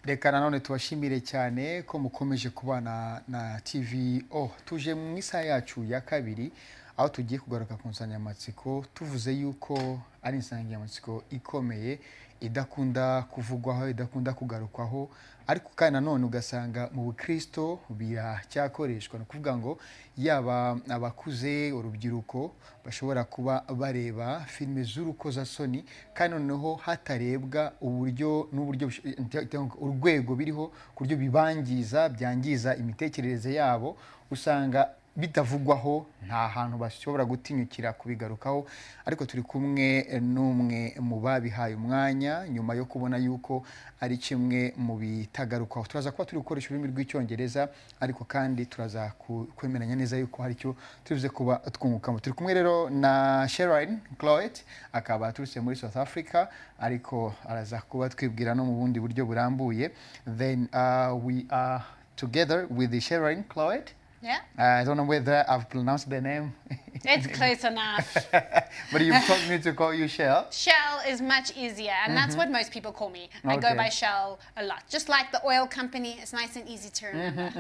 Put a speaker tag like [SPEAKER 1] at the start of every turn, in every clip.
[SPEAKER 1] Reka nanone tubashimire cyane ko mukomeje kubana na TV. Tuje mu isaha yacu ya kabiri aho tugiye kugaruka ku nsanganyamatsiko tuvuze yuko ari insanganyamatsiko ikomeye idakunda kuvugwaho, idakunda kugarukwaho, ariko kandi nanone ugasanga mu Bukristo biracyakoreshwa. No kuvuga ngo yaba abakuze, urubyiruko bashobora kuba bareba filime z'urukozasoni kandi noneho hatarebwa uburyo n'uburyo urwego biriho kuryo bibangiza byangiza imitekerereze yabo, usanga bitavugwaho, nta hantu bashobora gutinyukira kubigarukaho. Ariko turi kumwe n'umwe mu babihaye umwanya nyuma yo kubona yuko ari kimwe mu bitagarukaho. Turaza kuba turi gukoresha ururimi rw'icyongereza, ariko kandi turaza kwemeranya neza yuko hari cyo tuvuze kuba twungukamo. Turi kumwe rero na Sherine Cloet, akaba turutse muri South Africa, ariko araza kuba twibwira no mu bundi buryo burambuye. Then we are together with the Sherine Cloet.
[SPEAKER 2] Yeah.
[SPEAKER 1] I don't know whether I've pronounced the name.
[SPEAKER 2] It's close enough.
[SPEAKER 1] But you've told me to call you Shell.
[SPEAKER 2] Shell is much easier, and that's what most people call me. I go by Shell a lot. Just like the oil company, it's nice and easy to remember.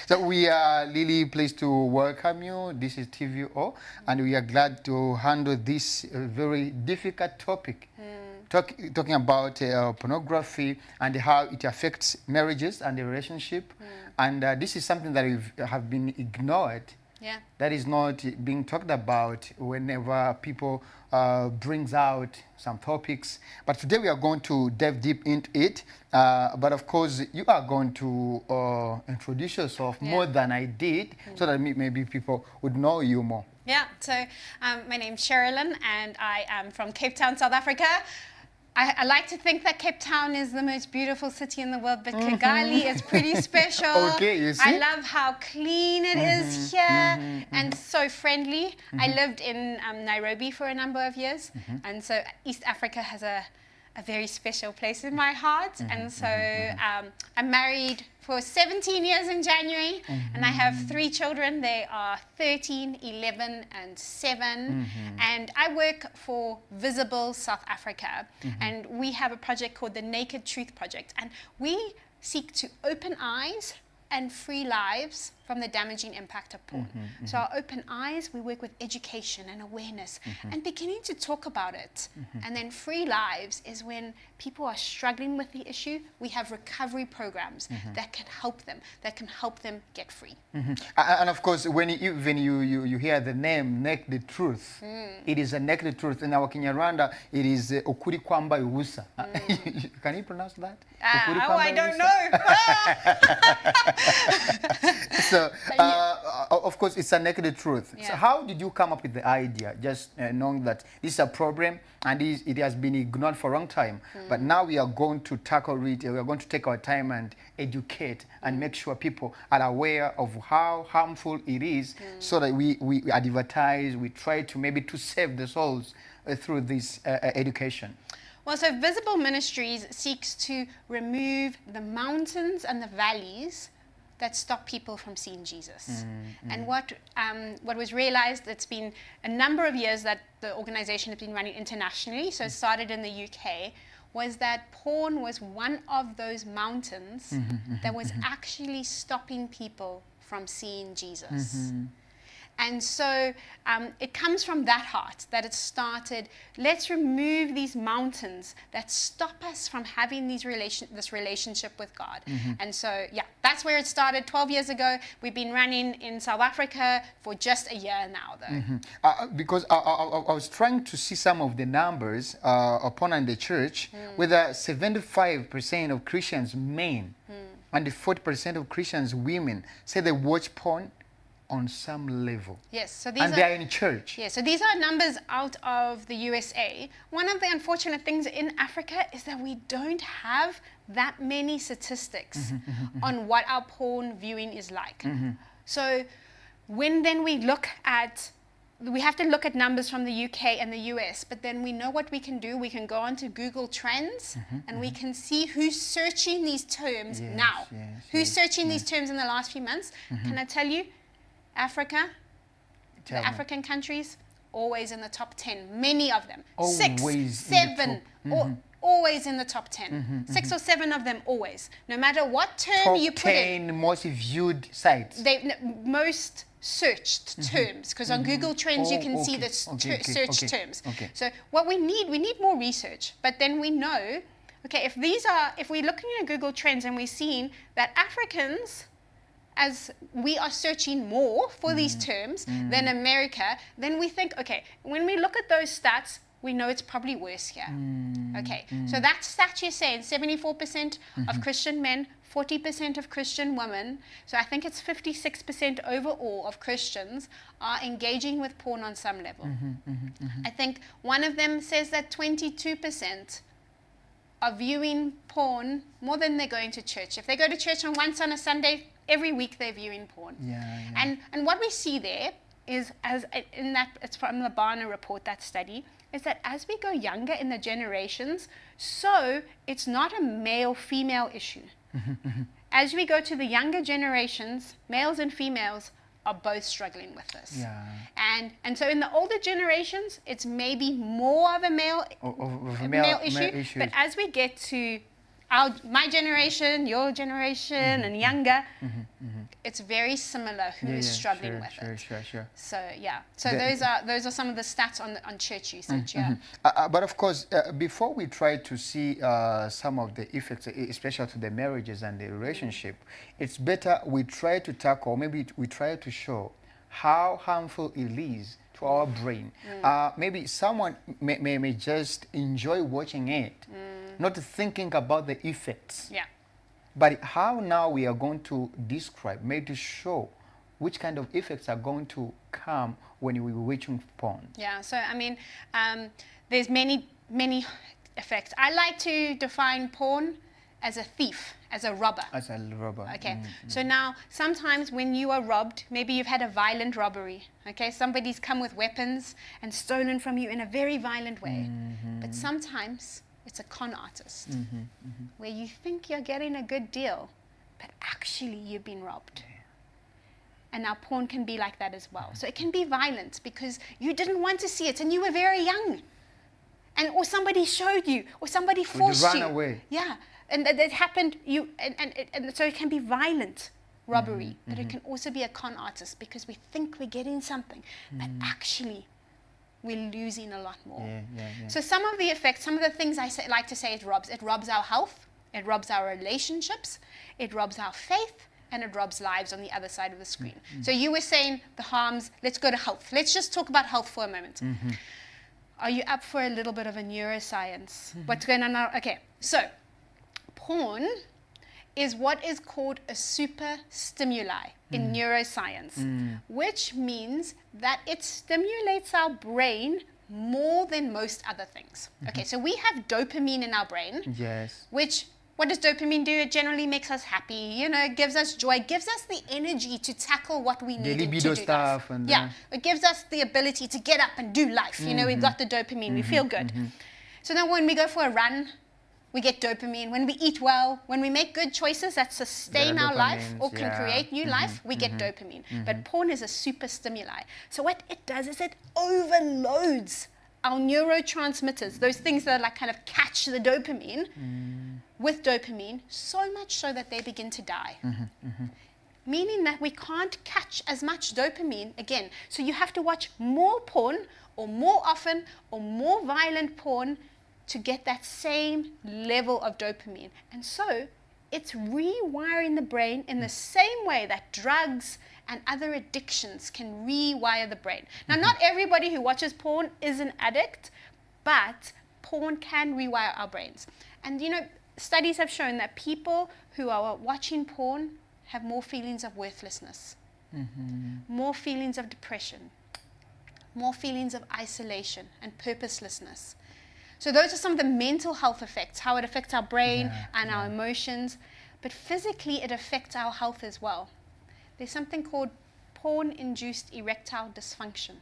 [SPEAKER 1] So we are really pleased to welcome you. This is TVO, and we are glad to handle this very difficult topic. Talking about pornography and how it affects marriages and the relationship. And this is something that have been ignored.
[SPEAKER 2] Yeah.
[SPEAKER 1] That is not being talked about whenever people brings out some topics. But today we are going to dive deep into it. But of course, you are going to introduce yourself more than I did, so that maybe people would know you more.
[SPEAKER 2] Yeah, so my name's Sherilyn, and I am from Cape Town, South Africa. I like to think that Cape Town is the most beautiful city in the world, but Kigali is pretty special.
[SPEAKER 1] Okay, you see?
[SPEAKER 2] I love how clean it is here and so friendly. I lived in Nairobi for a number of years, and so East Africa has a very special place in my heart. And so I'm married for 17 years in January, and I have 3 children. They are 13, 11, and 7. And I work for Visible South Africa, and we have a project called the Naked Truth Project, and we seek to open eyes and free lives from the damaging impact of porn. So our open eyes, we work with education and awareness and beginning to talk about it. And then free lives is when people are struggling with the issue, we have recovery programs that can help them get free.
[SPEAKER 1] And of course, when you hear the name Naked Truth, it is a naked truth. In our Kinyarwanda, it is okuri kwambaye ubusa. Can you pronounce that?
[SPEAKER 2] I don't know.
[SPEAKER 1] So, of course, it's a naked truth. Yeah. So how did you come up with the idea, just knowing that this is a problem and it has been ignored for a long time, but now we are going to tackle it, we are going to take our time and educate and make sure people are aware of how harmful it is, so that we advertise, we try to maybe to save the souls through this education.
[SPEAKER 2] Well, so Visible Ministries seeks to remove the mountains and the valleys that stop people from seeing Jesus. And what was realized, it's been a number of years that the organization has been running internationally, so it started in the UK, was that porn was one of those mountains that was actually stopping people from seeing Jesus. And so it comes from that heart that it started. Let's remove these mountains that stop us from having this relationship with God. And so, yeah, that's where it started 12 years ago. We've been running in South Africa for just a year now, though.
[SPEAKER 1] Because I was trying to see some of the numbers upon in the church, whether 75% of Christians men and 40% of Christians women say they watch porn on some level.
[SPEAKER 2] Yes, so
[SPEAKER 1] they are in church.
[SPEAKER 2] Yeah, so these are numbers out of the USA. One of the unfortunate things in Africa is that we don't have that many statistics on what our porn viewing is like. So when then we have to look at numbers from the UK and the US, but then we know what we can do. We can go onto Google Trends and we can see who's searching these terms now. Who's searching these terms in the last few months. Can I tell you? Africa, the African countries, always in the top 10, many of them.
[SPEAKER 1] Always
[SPEAKER 2] 6, 7, always in the top 10. 6 or 7 of them always. No matter what term you put in.
[SPEAKER 1] Top 10 most viewed sites.
[SPEAKER 2] Most searched terms, because on Google Trends you can see the search terms. So what we need more research, but then we know, okay, if we're looking at Google Trends and we're seeing that Africans, as we are searching more for these terms than America, then we think, okay, when we look at those stats, we know it's probably worse here. Okay, so that stat you're saying, 74% of Christian men, 40% of Christian women, so I think it's 56% overall of Christians are engaging with porn on some level. I think one of them says that 22% are viewing porn more than they're going to church. If they go to church once on a Sunday, every week they're viewing porn. And what we see there is, it's from the Barna report, that study, is that as we go younger in the generations, so it's not a male-female issue. As we go to the younger generations, males and females are both struggling with this. And so in the older generations, it's maybe more of a male issue. But as we get to my generation, your generation, and younger, it's very similar who is struggling with it. So so those are some of the stats on church usage.
[SPEAKER 1] But of course, before we try to see some of the effects, especially to the marriages and the relationship, it's better we try to tackle, maybe we try to show how harmful it is to our brain. Maybe someone may just enjoy watching it, not thinking about the effects. But how now we are going to describe, maybe to show which kind of effects are going to come when we were watching porn.
[SPEAKER 2] So I mean, there's many effects. I like to define porn as a thief, as a robber.
[SPEAKER 1] As a robber.
[SPEAKER 2] Okay, so now sometimes when you are robbed, maybe you've had a violent robbery. Okay, somebody's come with weapons and stolen from you in a very violent way. But sometimes it's a con artist where you think you're getting a good deal, but actually you've been robbed. And now porn can be like that as well. So it can be violent because you didn't want to see it and you were very young. Or somebody showed you, or somebody forced you.
[SPEAKER 1] Run away.
[SPEAKER 2] And that happened, and so it can be violent robbery, but it can also be a con artist because we think we're getting something, but actually we're losing a lot more. So some of the effects, some of the things like to say it robs our health, it robs our relationships, it robs our faith, and it robs lives on the other side of the screen. So you were saying the harms, let's go to health. Let's just talk about health for a moment. Are you up for a little bit of a neuroscience? What's going on now? Okay, so porn is what is called a super stimuli in neuroscience, which means that it stimulates our brain more than most other things. Okay, so we have dopamine in our brain, which, what does dopamine do? It generally makes us happy, it gives us joy, gives us the energy to tackle what we need to do.
[SPEAKER 1] Stuff
[SPEAKER 2] and it gives us the ability to get up and do life. We've got the dopamine, we feel good. So now when we go for a run, we get dopamine. When we eat well, when we make good choices that sustain our life or can create new life, we get dopamine. But porn is a super stimuli. So what it does is it overloads our neurotransmitters, those things that kind of catch the dopamine, with dopamine, so much so that they begin to die. Meaning that we can't catch as much dopamine again. So you have to watch more porn, or more often, or more violent porn to get that same level of dopamine. And so it's rewiring the brain in the same way that drugs and other addictions can rewire the brain. Now, not everybody who watches porn is an addict, but porn can rewire our brains. And studies have shown that people who are watching porn have more feelings of worthlessness, more feelings of depression, more feelings of isolation and purposelessness. So those are some of the mental health effects, how it affects our brain and our emotions. But physically, it affects our health as well. There's something called porn-induced erectile dysfunction,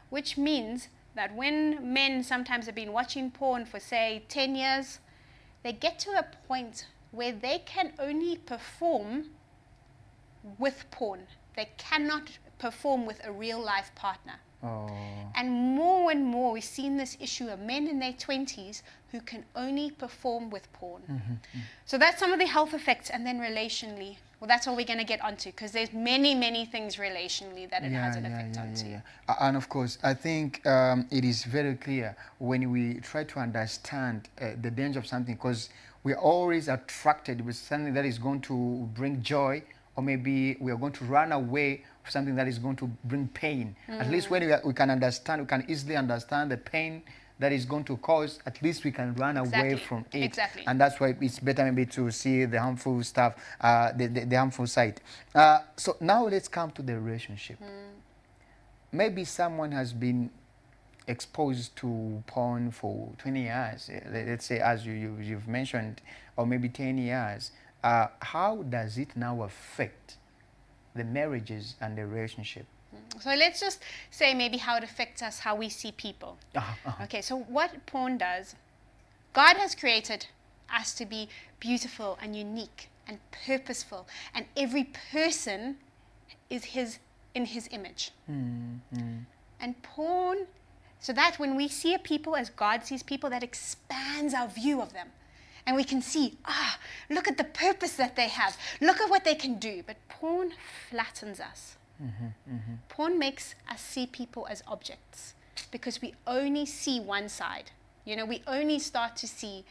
[SPEAKER 2] which means that when men sometimes have been watching porn for, say, 10 years, they get to a point where they can only perform with porn. They cannot perform with a real-life partner.
[SPEAKER 1] Oh.
[SPEAKER 2] And more, we've seen this issue of men in their 20s who can only perform with porn. So that's some of the health effects. And then relationally, well, that's all we're going to get onto, because there's many things relationally that it has an effect onto.
[SPEAKER 1] And of course, I think it is very clear when we try to understand the danger of something, because we're always attracted with something that is going to bring joy, or maybe we are going to run away from something that is going to bring pain. At least when we can understand, we can easily understand the pain that is going to cause, at least we can run away from it.
[SPEAKER 2] Exactly.
[SPEAKER 1] And that's why it's better maybe to see the harmful stuff, the harmful side. So now let's come to the relationship. Maybe someone has been exposed to porn for 20 years, let's say, as you've mentioned, or maybe 10 years. How does it now affect the marriages and the relationship?
[SPEAKER 2] So let's just say maybe how it affects us, how we see people. Okay, so what porn does, God has created us to be beautiful and unique and purposeful, and every person is in his image. And porn, so that when we see a people as God sees people, that expands our view of them. And we can see, look at the purpose that they have. Look at what they can do. But porn flattens us. Porn makes us see people as objects, because we only see one side. You know, we only start to see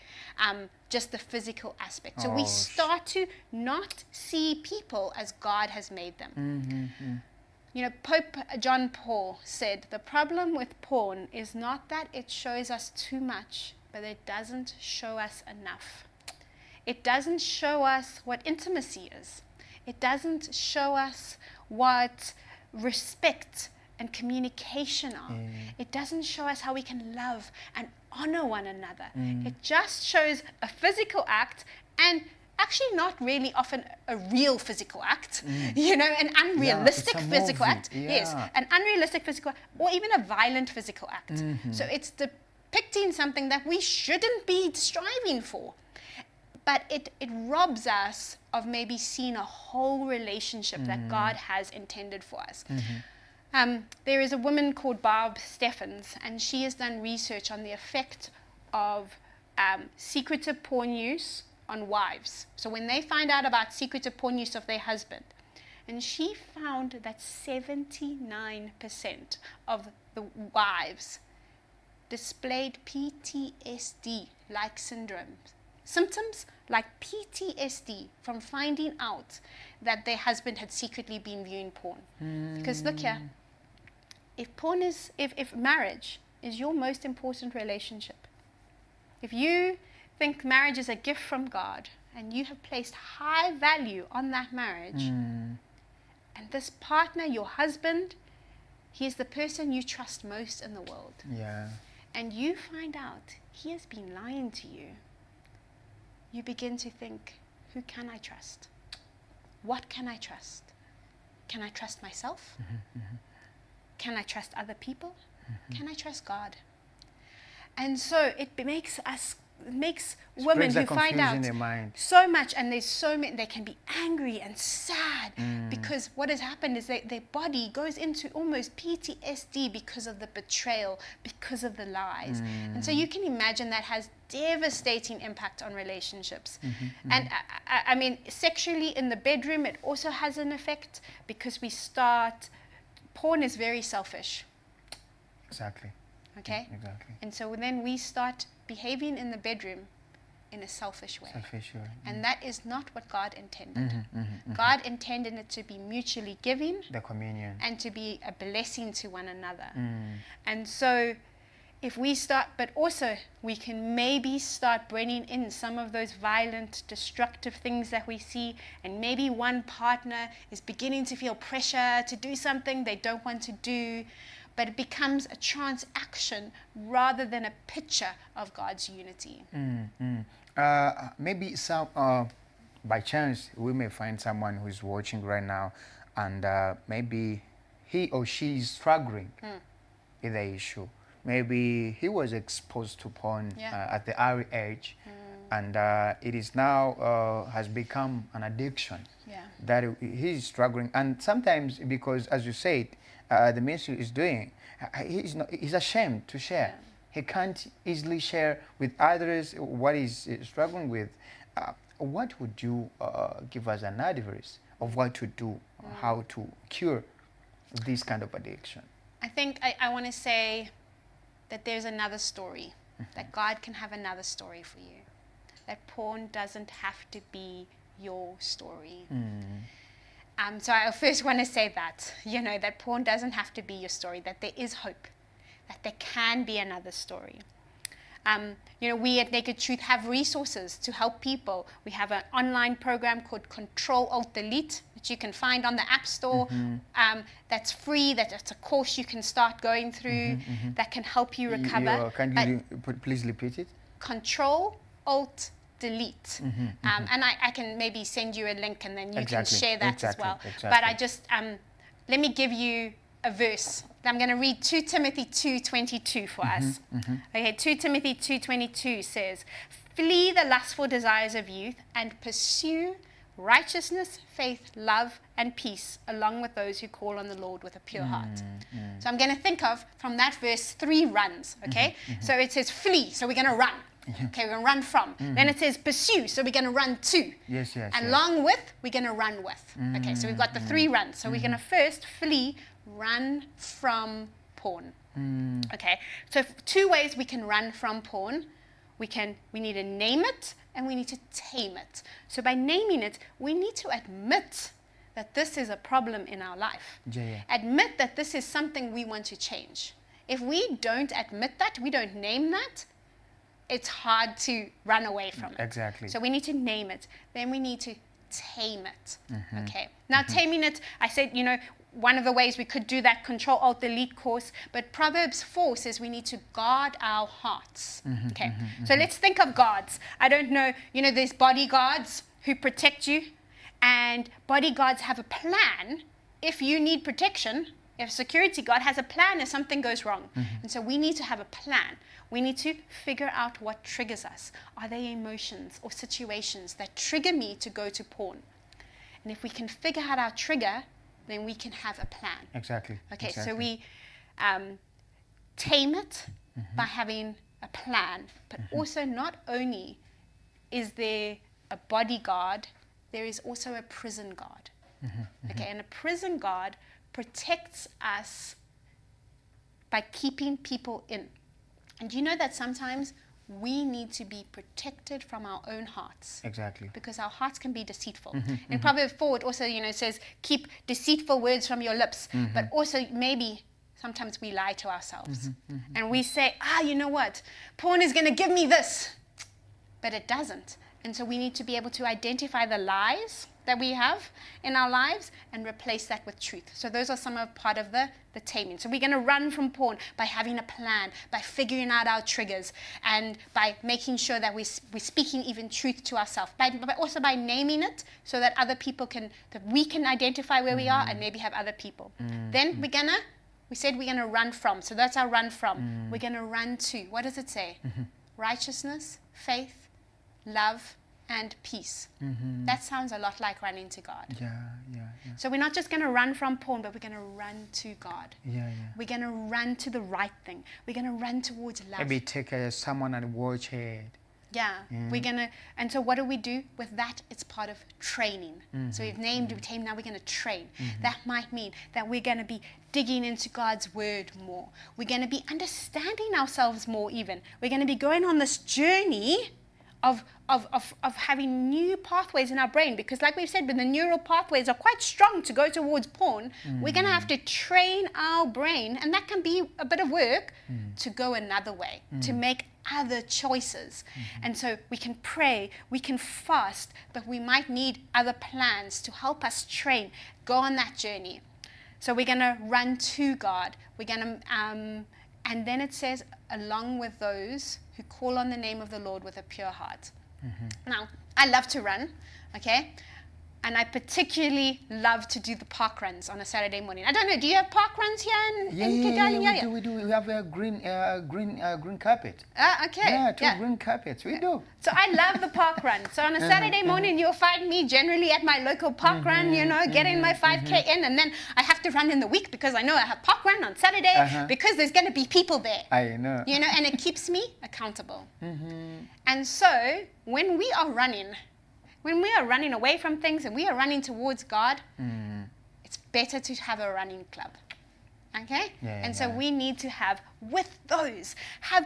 [SPEAKER 2] just the physical aspect. So we start to not see people as God has made them. You know, Pope John Paul said, the problem with porn is not that it shows us too much, but it doesn't show us enough. It doesn't show us what intimacy is. It doesn't show us what respect and communication are. It doesn't show us how we can love and honor one another. It just shows a physical act, and actually not really often a real physical act, you know, an unrealistic physical act. Yes, an unrealistic physical act, or even a violent physical act. So it's depicting something that we shouldn't be striving for. But it robs us of maybe seeing a whole relationship that God has intended for us. There is a woman called Barb Steffens, and she has done research on the effect of secretive porn use on wives. So when they find out about secretive porn use of their husband, and she found that 79% of the wives displayed PTSD-like symptoms like PTSD from finding out that their husband had secretly been viewing porn. Because look here, if marriage is your most important relationship, if you think marriage is a gift from God and you have placed high value on that marriage, and this partner, your husband, he is the person you trust most in the world. And you find out he has been lying to you, you begin to think, who can I trust? What can I trust? Can I trust myself? Can I trust other people? Can I trust God? And so it makes women who find out so much, and there's so many, they can be angry and sad because what has happened is their body goes into almost PTSD because of the betrayal, because of the lies. And so you can imagine that has devastating impact on relationships. And I mean, sexually in the bedroom, it also has an effect, because porn is very selfish.
[SPEAKER 1] Exactly.
[SPEAKER 2] Okay?
[SPEAKER 1] Exactly.
[SPEAKER 2] And so then we start behaving in the bedroom in a selfish way. And that is not what God intended. God intended it to be mutually giving,
[SPEAKER 1] the communion,
[SPEAKER 2] and to be a blessing to one another. And so if we start, but also we can maybe start bringing in some of those violent, destructive things that we see, and maybe one partner is beginning to feel pressure to do something they don't want to do, but it becomes a transaction rather than a picture of God's unity.
[SPEAKER 1] Maybe some, by chance, we may find someone who's watching right now, and maybe he or she is struggling with the issue. Maybe he was exposed to porn at the early age, and it is now has become an addiction that he is struggling. And sometimes, because as you said, the ministry is doing, He's ashamed to share. He can't easily share with others what he's struggling with. What would you give us an advice of what to do, how to cure this kind of addiction?
[SPEAKER 2] I think I want to say that there's another story, that God can have another story for you, that porn doesn't have to be your story. So I first want to say that, that porn doesn't have to be your story, that there is hope, that there can be another story. We at Naked Truth have resources to help people. We have an online program called Control-Alt-Delete that you can find on the App Store. That's free. That's a course you can start going through that can help you recover.
[SPEAKER 1] Can you please repeat it?
[SPEAKER 2] Control-Alt-Delete. And I can maybe send you a link and then you can share that as well. But I just, let me give you a verse. I'm going to read 2 Timothy 2:22 for us. Okay, 2 Timothy 2:22 says, "Flee the lustful desires of youth and pursue righteousness, faith, love, and peace, along with those who call on the Lord with a pure heart." So I'm going to think of, from that verse, 3 runs, okay? So it says flee, so we're going to run. Okay, we're going to run from. Then it says pursue, so we're going to run to. And along with, we're going to run with. Okay, so we've got the 3 runs. So we're going to first flee, run from porn. Okay, so 2 ways we can run from porn. We need to name it and we need to tame it. So by naming it, we need to admit that this is a problem in our life. Admit that this is something we want to change. If we don't admit that, we don't name that, it's hard to run away from it.
[SPEAKER 1] Exactly.
[SPEAKER 2] So we need to name it. Then we need to tame it. Okay. Now taming it, I said, one of the ways we could do that Control-Alt-Delete course, but Proverbs 4 says we need to guard our hearts. Okay. So let's think of guards. I don't know, there's bodyguards who protect you, and bodyguards have a plan if you need protection. If a security guard has a plan if something goes wrong. And so we need to have a plan. We need to figure out what triggers us. Are there emotions or situations that trigger me to go to porn? And if we can figure out our trigger, then we can have a plan.
[SPEAKER 1] Exactly.
[SPEAKER 2] Okay, so we tame it by having a plan. But also, not only is there a bodyguard, there is also a prison guard. Okay, and a prison guard protects us by keeping people in. And do you know that sometimes we need to be protected from our own hearts?
[SPEAKER 1] Exactly.
[SPEAKER 2] Because our hearts can be deceitful. In Proverbs 4, it also, says, keep deceitful words from your lips. But also, maybe sometimes we lie to ourselves. And we say, you know what? Porn is going to give me this. But it doesn't. And so we need to be able to identify the lies that we have in our lives and replace that with truth. So those are some of part of the taming. So we're going to run from porn by having a plan, by figuring out our triggers, and by making sure that we're speaking even truth to ourselves, but also by naming it so that other people that we can identify where we are and maybe have other people. Then we said we're going to run from. So that's our run from. We're going to run to. What does it say? Righteousness, faith, love, and peace. That sounds a lot like running to God. So we're not just going to run from porn, but we're going to run to God. We're going to run to the right thing. We're going to run towards love.
[SPEAKER 1] Maybe take someone and watch it.
[SPEAKER 2] We're going to, and so what do we do with that? It's part of training. So we've named, we tamed, now we're going to train. That might mean that we're going to be digging into God's word more. We're going to be understanding ourselves more even. We're going to be going on this journey of having new pathways in our brain, because like we've said, when the neural pathways are quite strong to go towards porn, we're going to have to train our brain, and that can be a bit of work, to go another way, to make other choices. And so we can pray, we can fast, but we might need other plans to help us train, go on that journey. So we're going to run to God. We're going to, and then it says, along with those who call on the name of the Lord with a pure heart. Now, I love to run, okay? And I particularly love to do the park runs on a Saturday morning. I don't know, do you have park runs here in Kigali?
[SPEAKER 1] Yeah, we do. We have a green carpet.
[SPEAKER 2] Okay.
[SPEAKER 1] Yeah, two green carpets. We do.
[SPEAKER 2] So I love the park run. So on a Saturday morning, you'll find me generally at my local park run, you know, getting my 5K in. And then I have to run in the week because I know I have park run on Saturday because there's going to be people there.
[SPEAKER 1] I know.
[SPEAKER 2] You know, and it keeps me accountable. And so when we are running away from things and we are running towards God, it's better to have a running club. Okay? And so we need to have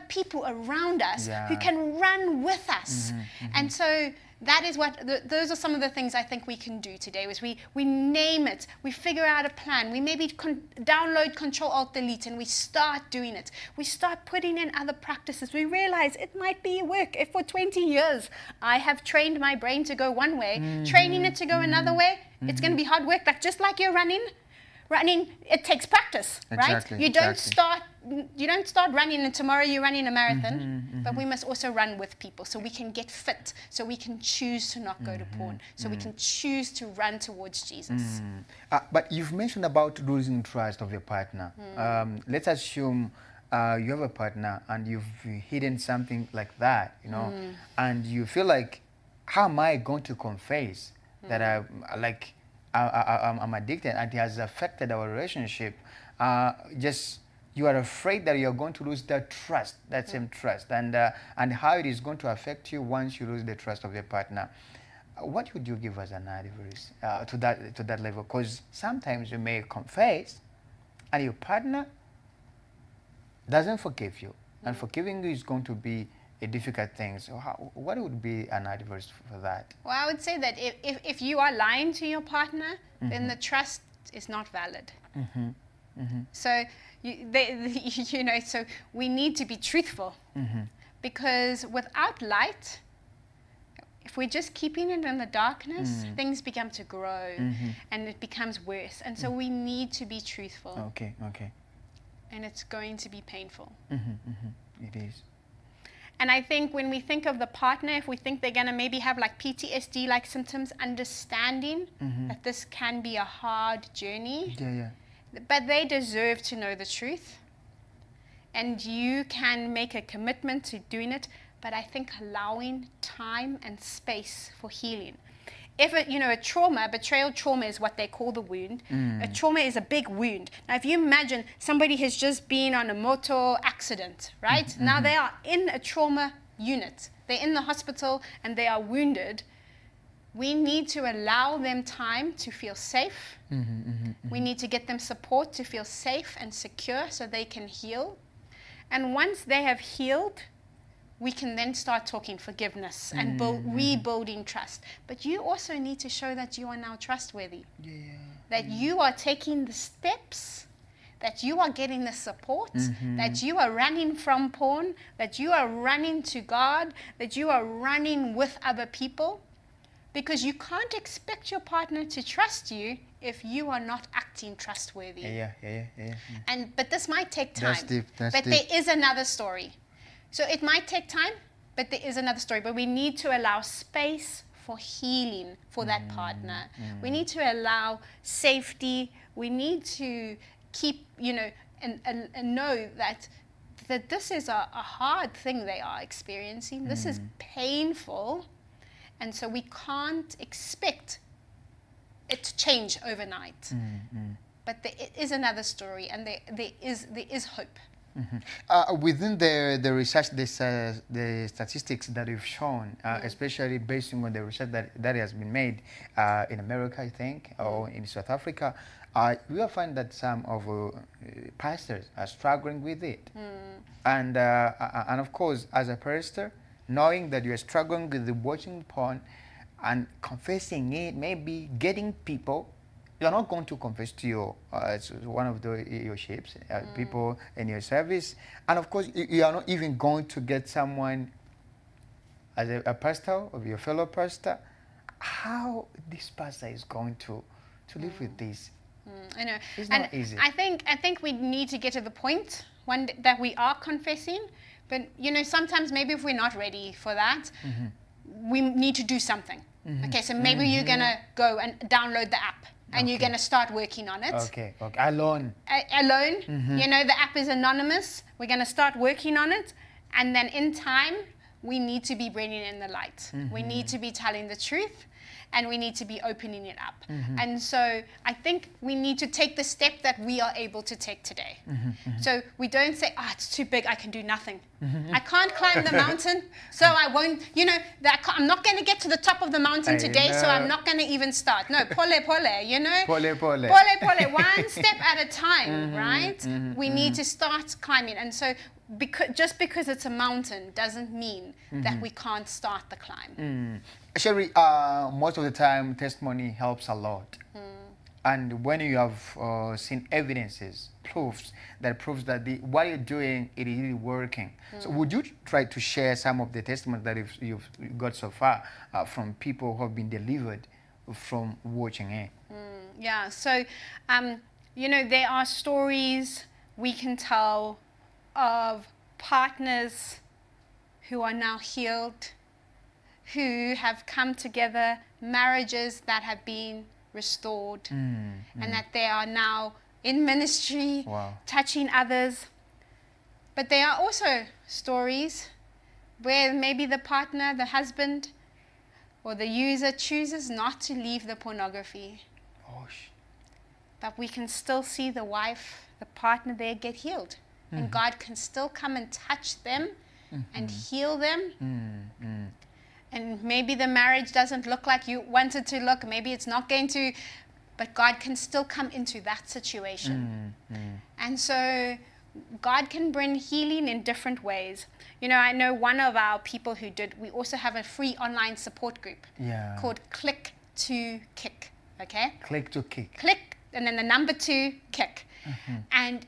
[SPEAKER 2] people around us who can run with us. And so that is those are some of the things I think we can do today, is we name it, we figure out a plan, we maybe download Control-Alt-Delete and we start doing it. We start putting in other practices. We realize it might be work. If for 20 years I have trained my brain to go one way, training it to go another way, it's going to be hard work. Like just like you're running, it takes practice, right? You don't start running and tomorrow you're running a marathon, but we must also run with people so we can get fit, so we can choose to not go to porn, so we can choose to run towards Jesus.
[SPEAKER 1] But you've mentioned about losing trust of your partner. Let's assume you have a partner and you've hidden something like that, you know, and you feel like, how am I going to confess that I'm addicted and it has affected our relationship? You are afraid that you're going to lose that trust, that same trust, and how it is going to affect you once you lose the trust of your partner. What would you give as an advice to that level? Because sometimes you may confess and your partner doesn't forgive you, and forgiving you is going to be a difficult thing. So what would be an advice for that?
[SPEAKER 2] Well, I would say that if you are lying to your partner, then the trust is not valid. So so we need to be truthful, because without light, if we're just keeping it in the darkness, things begin to grow and it becomes worse. And so we need to be truthful.
[SPEAKER 1] Okay.
[SPEAKER 2] And it's going to be painful.
[SPEAKER 1] It is.
[SPEAKER 2] And I think when we think of the partner, if we think they're going to maybe have like PTSD-like symptoms, understanding that this can be a hard journey. But they deserve to know the truth. And you can make a commitment to doing it, but I think allowing time and space for healing. If betrayal trauma is what they call the wound. A trauma is a big wound. Now, if you imagine somebody has just been on a motor accident, right? Now they are in a trauma unit. They're in the hospital and they are wounded. We need to allow them time to feel safe. We need to get them support to feel safe and secure so they can heal. And once they have healed, we can then start talking forgiveness and rebuilding trust. But you also need to show that you are now trustworthy. That you are taking the steps, that you are getting the support, that you are running from porn, that you are running to God, that you are running with other people. Because you can't expect your partner to trust you if you are not acting trustworthy. But this might take time.
[SPEAKER 1] That's deep.
[SPEAKER 2] There is another story. So it might take time, but there is another story. But we need to allow space for healing for that partner. We need to allow safety. We need to keep, and know that this is a hard thing they are experiencing. This is painful. And so we can't expect it to change overnight. But there is another story, and there is hope.
[SPEAKER 1] Within the research, the statistics that you've shown, especially based on the research that has been made in America, I think, or in South Africa, we will find that some of pastors are struggling with it. And of course, as a pastor, knowing that you're struggling with the watching porn and confessing it, maybe getting people, you're not going to confess to your one of your ships, people in your service, and of course you are not even going to get someone as a pastor or your fellow pastor. How this pastor is going to live with this?
[SPEAKER 2] I know,
[SPEAKER 1] it's not easy.
[SPEAKER 2] I think we need to get to the point that we are confessing. But sometimes maybe if we're not ready for that, we need to do something. Okay, so maybe you're going to go and download the app and you're going to start working on it.
[SPEAKER 1] Okay. Alone.
[SPEAKER 2] Alone. You know, the app is anonymous. We're going to start working on it. And then in time, we need to be bringing in the light. We need to be telling the truth. And we need to be opening it up. And so I think we need to take the step that we are able to take today. So we don't say, oh, it's too big, I can do nothing. I can't climb the mountain, so I won't, you know, I'm not going to get to the top of the mountain today, so I'm not going to even start. No, pole, you know.
[SPEAKER 1] Pole.
[SPEAKER 2] Pole, one step at a time, right? We need to start climbing. And so just because it's a mountain doesn't mean that we can't start the climb.
[SPEAKER 1] Sherry, most of the time testimony helps a lot. And when you have seen evidences, proofs that what you're doing, it is really working. So would you try to share some of the testimonies that you've got so far from people who have been delivered from watching it?
[SPEAKER 2] Yeah, so, you know, there are stories we can tell of partners who are now healed, who have come together, marriages that have been restored, and that they are now in ministry, touching others. But there are also stories where maybe the partner, the husband, or the user chooses not to leave the pornography. But we can still see the wife, the partner there get healed. And God can still come and touch them and heal them. And maybe the marriage doesn't look like you want it to look. Maybe it's not going to, but God can still come into that situation. And so God can bring healing in different ways. You know, I know one of our people who we also have a free online support group called Click to Kick. Okay?
[SPEAKER 1] Click to Kick.
[SPEAKER 2] Click, and then the number 2, kick. And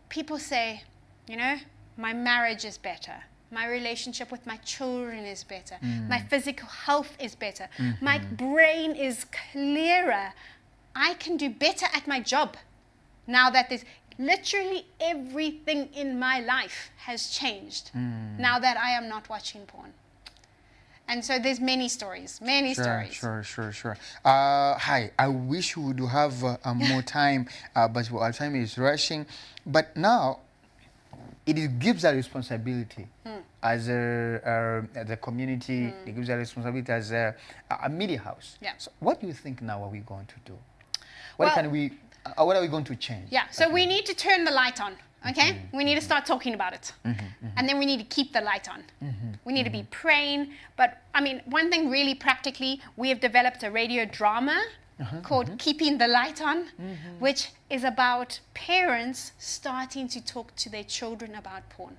[SPEAKER 2] people say, you know, my marriage is better. My relationship with my children is better. My physical health is better. My brain is clearer. I can do better at my job now that there's literally everything in my life has changed now that I am not watching porn. And so there's many stories.
[SPEAKER 1] Sure. Hi, I wish we would have more time, but our time is rushing. But now, it gives a responsibility as a community. It gives a responsibility as a media house. So what do you think now are we going to do? What are we going to change?
[SPEAKER 2] So we need to turn the light on. Okay, we need to start talking about it, and then we need to keep the light on. We need to be praying. But I mean, one thing really practically, we have developed a radio drama called Keeping the Light On, which is about parents starting to talk to their children about porn.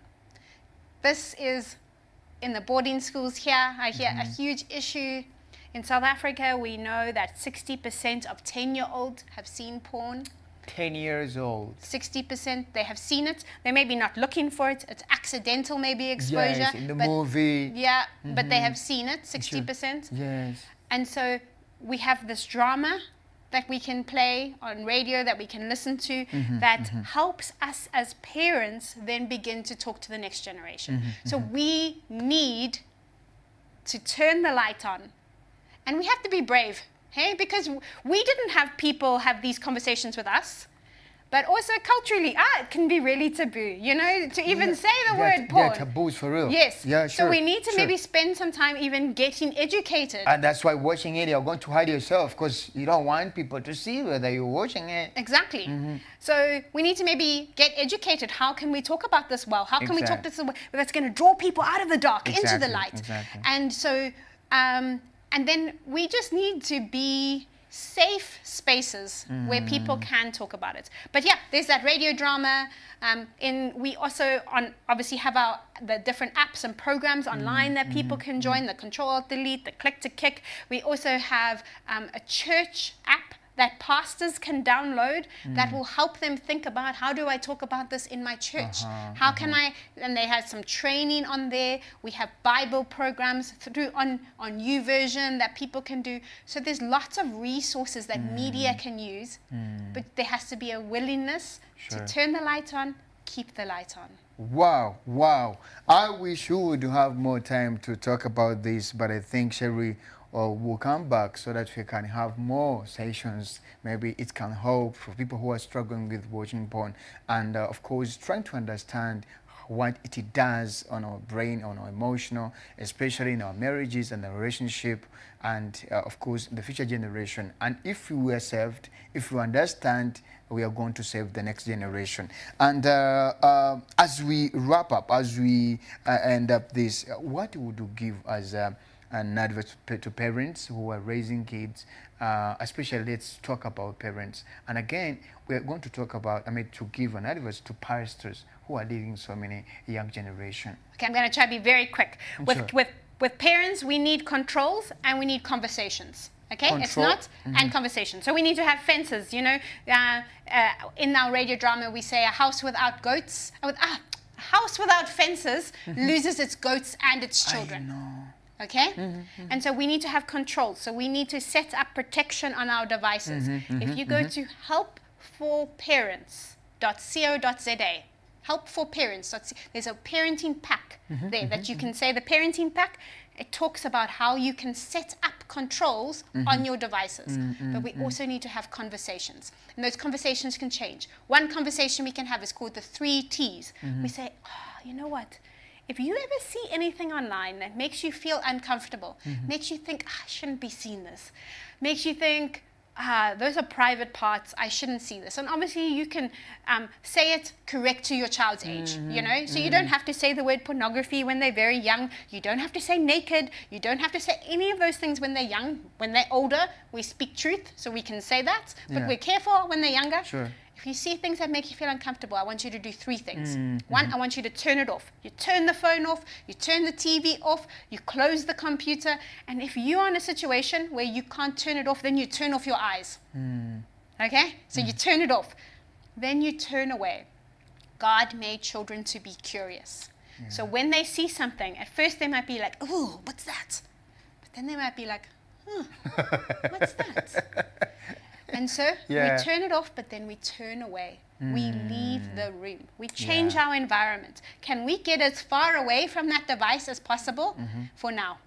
[SPEAKER 2] This is in the boarding schools here. I hear a huge issue. In South Africa, we know that 60% of 10-year-olds have seen porn.
[SPEAKER 1] 10 years old.
[SPEAKER 2] 60%, they have seen it. They may be not looking for it. It's accidental, maybe exposure.
[SPEAKER 1] Yes, in the movie.
[SPEAKER 2] Yeah, but they have seen it, 60%.
[SPEAKER 1] Yes.
[SPEAKER 2] And so we have this drama that we can play on radio, that we can listen to, that helps us as parents then begin to talk to the next generation. So we need to turn the light on. And we have to be brave. Hey, because we didn't have people have these conversations with us, but also culturally, it can be really taboo, you know, to even say the word porn.
[SPEAKER 1] Yeah, taboos for real.
[SPEAKER 2] Yes.
[SPEAKER 1] Yeah, sure.
[SPEAKER 2] So we need to maybe spend some time even getting educated.
[SPEAKER 1] And that's why watching it, you're going to hide yourself because you don't want people to see whether you're watching it.
[SPEAKER 2] Exactly. So we need to maybe get educated. How can we talk about this well? How can we talk this well that's going to draw people out of the dark into the light? And so, and then we just need to be safe spaces where people can talk about it. But yeah, there's that radio drama. We also obviously have the different apps and programs online that people can join, the Control-Alt-Delete, the Click-to-Kick. We also have a church app that pastors can download that will help them think about, how do I talk about this in my church? How can I, and they have some training on there. We have Bible programs on YouVersion that people can do. So there's lots of resources that media can use, but there has to be a willingness to turn the light on, keep the light on.
[SPEAKER 1] Wow. I wish you would have more time to talk about this, but I think, Sherry, we'll come back so that we can have more sessions. Maybe it can help for people who are struggling with watching porn, and of course trying to understand what it does on our brain, on our emotional, especially in our marriages and the relationship, and of course the future generation. And if we are saved, if we understand, we are going to save the next generation. And as we wrap up, as we end up this, what would you give as an advice to parents who are raising kids, especially let's talk about parents. And again, we're going to talk about, to give an advice to pastors who are leading so many young generation.
[SPEAKER 2] Okay, I'm going to try to be very quick.
[SPEAKER 1] Sure.
[SPEAKER 2] With parents, we need controls and we need conversations. Okay,
[SPEAKER 1] Control.
[SPEAKER 2] it's not and conversation. So we need to have fences. You know, in our radio drama, we say a house without goats, a house without fences loses its goats and its children.
[SPEAKER 1] I know.
[SPEAKER 2] Okay? And so we need to have control. So we need to set up protection on our devices. If you go to helpforparents.co.za, helpforparents, there's a parenting pack there that you can say. The parenting pack, it talks about how you can set up controls on your devices. But we also need to have conversations. And those conversations can change. One conversation we can have is called the 3 T's. We say, you know what? If you ever see anything online that makes you feel uncomfortable, makes you think, I shouldn't be seeing this, makes you think, those are private parts, I shouldn't see this. And obviously you can say it correct to your child's age, you know? So you don't have to say the word pornography when they're very young. You don't have to say naked. You don't have to say any of those things when they're young. When they're older, we speak truth, so we can say that. But we're careful when they're younger.
[SPEAKER 1] Sure.
[SPEAKER 2] If you see things that make you feel uncomfortable, I want you to do 3 things. One, I want you to turn it off. You turn the phone off, you turn the TV off, you close the computer, and if you're in a situation where you can't turn it off, then you turn off your eyes. Okay? So you turn it off. Then you turn away. God made children to be curious. So when they see something, at first they might be like, ooh, what's that? But then they might be like, what's that? And so we turn it off, but then we turn away. We leave the room. We change our environment. Can we get as far away from that device as possible for now?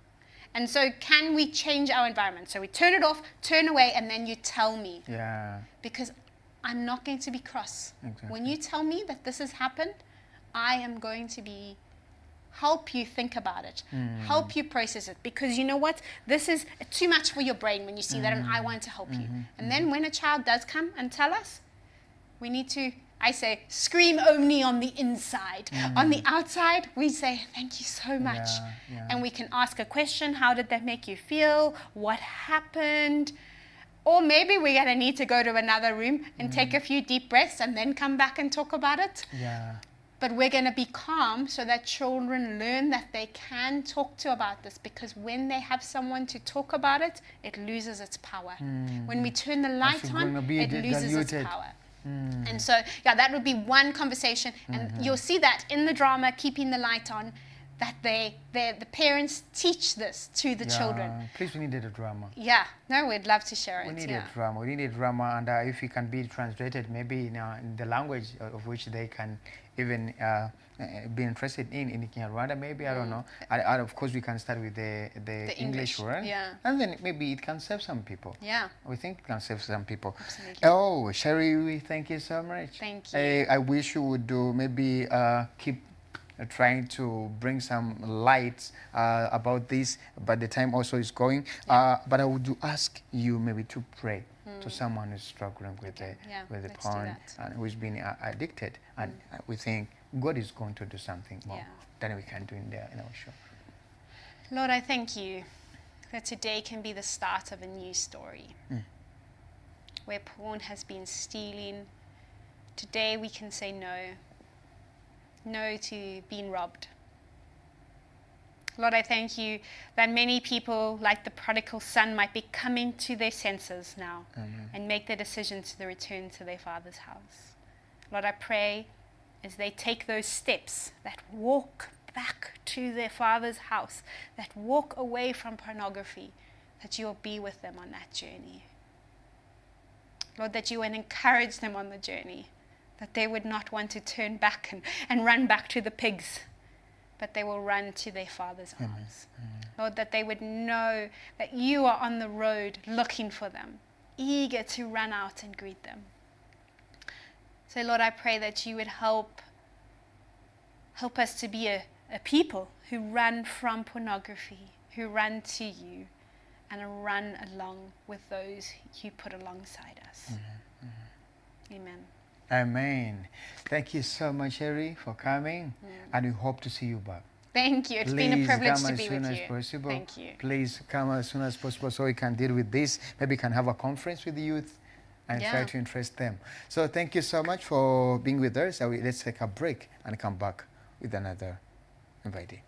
[SPEAKER 2] And so can we change our environment? So we turn it off, turn away, and then you tell me.
[SPEAKER 1] Yeah.
[SPEAKER 2] Because I'm not going to be cross.
[SPEAKER 1] Exactly.
[SPEAKER 2] When you tell me that this has happened, I am going to be help you think about it, help you process it, because you know what, this is too much for your brain when you see that, and I want to help you. And then when a child does come and tell us, we need to, I say, scream only on the inside. On the outside, we say, thank you so much. And we can ask a question, how did that make you feel? What happened? Or maybe we're going to need to go to another room and take a few deep breaths and then come back and talk about it. But we're going to be calm so that children learn that they can talk to about this, because when they have someone to talk about it, it loses its power. When we turn the light on, it loses its power. And so, that would be one conversation. And you'll see that in the drama, Keeping the Light On, that the parents teach this to the children.
[SPEAKER 1] Please, we needed a drama.
[SPEAKER 2] Yeah, no, we'd love to share it.
[SPEAKER 1] We need a drama. We need a drama, and if it can be translated, maybe in the language of which they can even be interested in Rwanda, maybe, I don't know. And of course, we can start with the English word, and then maybe it can save some people. We think it can save some people.
[SPEAKER 2] Absolutely.
[SPEAKER 1] Oh, Sherry, we thank you so much.
[SPEAKER 2] Thank you.
[SPEAKER 1] I wish you would do maybe keep trying to bring some light about this, but the time also is going. But I would ask you maybe to pray to someone who's struggling with the porn and who's been addicted, and we think God is going to do something more than we can do in our show.
[SPEAKER 2] Lord, I thank you that today can be the start of a new story where porn has been stealing. Today we can say no to being robbed. Lord, I thank you that many people, like the prodigal son, might be coming to their senses now and make the decision to return to their father's house. Lord, I pray as they take those steps that walk back to their father's house, that walk away from pornography, that you will be with them on that journey. Lord, that you will encourage them on the journey, that they would not want to turn back and run back to the pigs, but they will run to their Father's arms. Lord, that they would know that you are on the road looking for them, eager to run out and greet them. So Lord, I pray that you would help us to be a people who run from pornography, who run to you, and run along with those you put alongside us. Amen.
[SPEAKER 1] Amen. Thank you so much, Harry, for coming, and we hope to see you back.
[SPEAKER 2] Thank you. It's been a privilege to be with
[SPEAKER 1] Please come as soon
[SPEAKER 2] you.
[SPEAKER 1] as possible.
[SPEAKER 2] Thank you.
[SPEAKER 1] Please come as soon as possible so we can deal with this. Maybe we can have a conference with the youth and try
[SPEAKER 2] Yeah.
[SPEAKER 1] to interest them. So thank you so much for being with us. Let's take a break and come back with another invitee.